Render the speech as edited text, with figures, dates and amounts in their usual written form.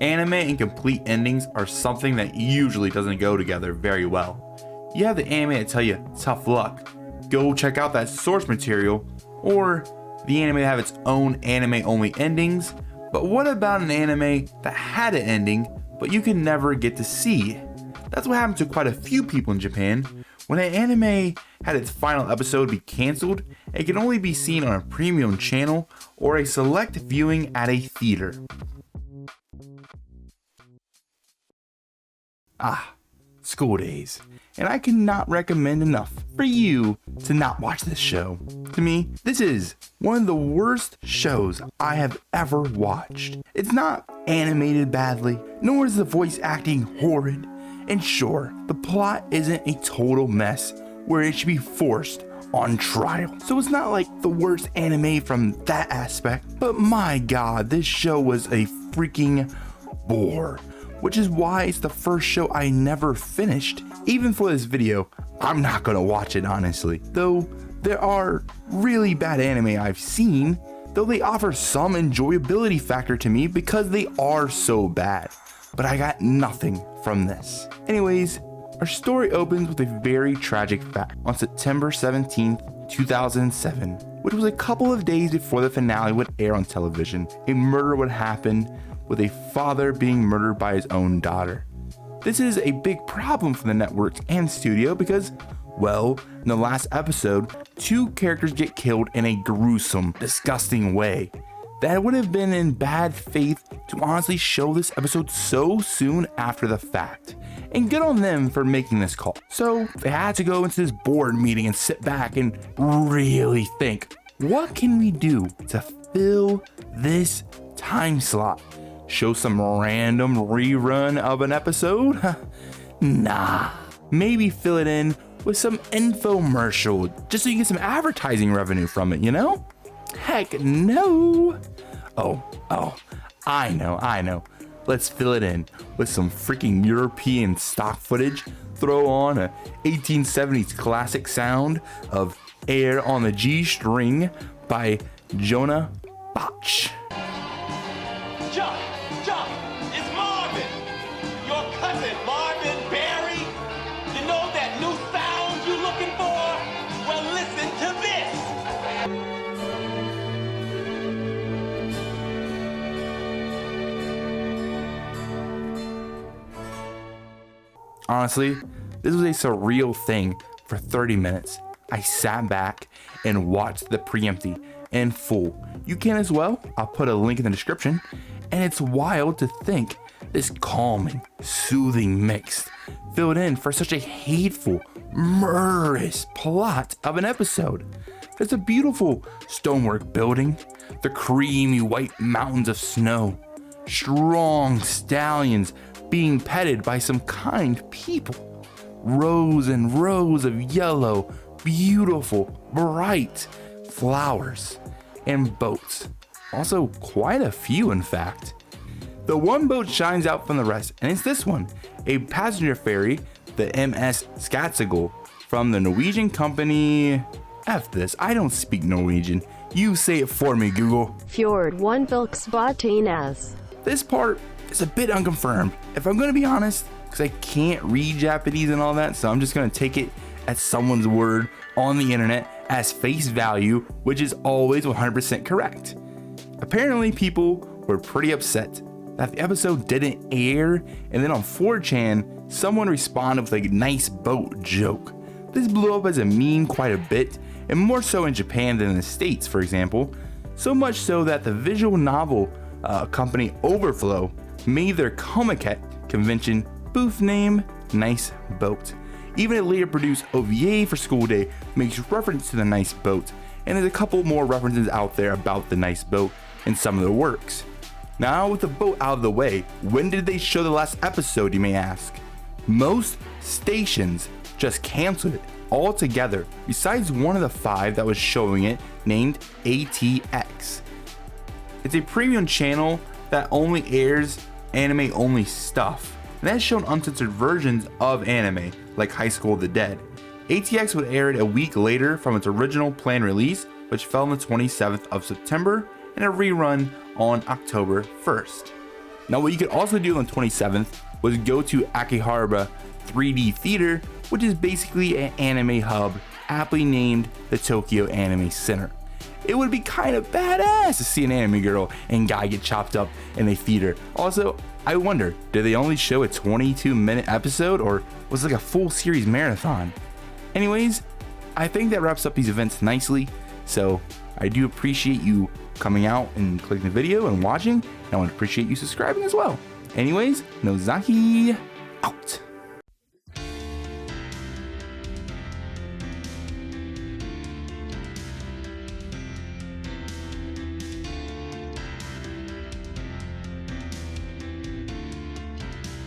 Anime and complete endings are something that usually doesn't go together very well. You have the anime that tell you tough luck, go check out that source material, or the anime that have its own anime only endings. But what about an anime that had an ending but you can never get to see? That's what happened to quite a few people in Japan. When an anime had its final episode be cancelled, it could only be seen on a premium channel or a select viewing at a theater. School days. And I cannot recommend enough for you to not watch this show. To me, this is one of the worst shows I have ever watched. It's not animated badly, nor is the voice acting horrid. And sure, the plot isn't a total mess where it should be forced on trial. So it's not like the worst anime from that aspect, but my god, this show was a freaking bore. Which is why it's the first show I never finished. Even for this video, I'm not gonna watch it honestly. Though there are really bad anime I've seen, though they offer some enjoyability factor to me because they are so bad. But I got nothing from this. Anyways, our story opens with a very tragic fact. On September 17th, 2007, which was a couple of days before the finale would air on television, a murder would happen with a father being murdered by his own daughter. This is a big problem for the networks and studio because, well, in the last episode, 2 characters get killed in a gruesome, disgusting way. That would have been in bad faith to honestly show this episode so soon after the fact. And good on them for making this call. So they had to go into this board meeting and sit back and really think, what can we do to fill this time slot? Show some random rerun of an episode? Nah. Maybe fill it in with some infomercial just so you get some advertising revenue from it, you know? Heck no. Oh, I know. Let's fill it in with some freaking European stock footage. Throw on a 1870s classic sound of Air on the G String by Jonah Bach. Chuck, it's Marvin, your cousin Marvin Berry. You know that new sound you looking for? Well, listen to this. Honestly, this was a surreal thing for 30 minutes. I sat back and watched the preempty in full. You can as well. I'll put a link in the description. And it's wild to think this calming, soothing mix filled in for such a hateful, murderous plot of an episode. There's a beautiful stonework building, the creamy white mountains of snow, strong stallions being petted by some kind people, rows and rows of yellow, beautiful, bright flowers, and boats. Also quite a few in fact. The one boat shines out from the rest, and it's this one, a passenger ferry, the MS Skatsegal, from the Norwegian company, F this, I don't speak Norwegian, you say it for me Google. Fjord 1 Vilksbotnes. This part is a bit unconfirmed, if I'm gonna be honest, because I can't read Japanese and all that, so I'm just gonna take it as someone's word on the internet as face value, which is always 100% correct. Apparently people were pretty upset that the episode didn't air, and then on 4chan, someone responded with a nice boat joke. This blew up as a meme quite a bit, and more so in Japan than in the States, for example. So much so that the visual novel company Overflow made their Comiket convention booth name Nice Boat. Even a later produced OVA for School Day makes reference to the nice boat, and there's a couple more references out there about the nice boat in some of the works. Now with the boat out of the way, when did they show the last episode, you may ask? Most stations just canceled it altogether, besides one of the 5 that was showing it named ATX. It's a premium channel that only airs anime only stuff, and has shown uncensored versions of anime like High School of the Dead. ATX would air it a week later from its original planned release, which fell on the 27th of September, and a rerun on October 1st. Now, what you could also do on the 27th was go to Akihabara 3D Theater, which is basically an anime hub aptly named the Tokyo Anime Center. It would be kind of badass to see an anime girl and guy get chopped up in a theater. Also, I wonder, did they only show a 22-minute episode, or was it like a full series marathon? Anyways, I think that wraps up these events nicely, so I do appreciate you coming out and clicking the video and watching, and I want to appreciate you subscribing as well. Anyways, Nozaki out.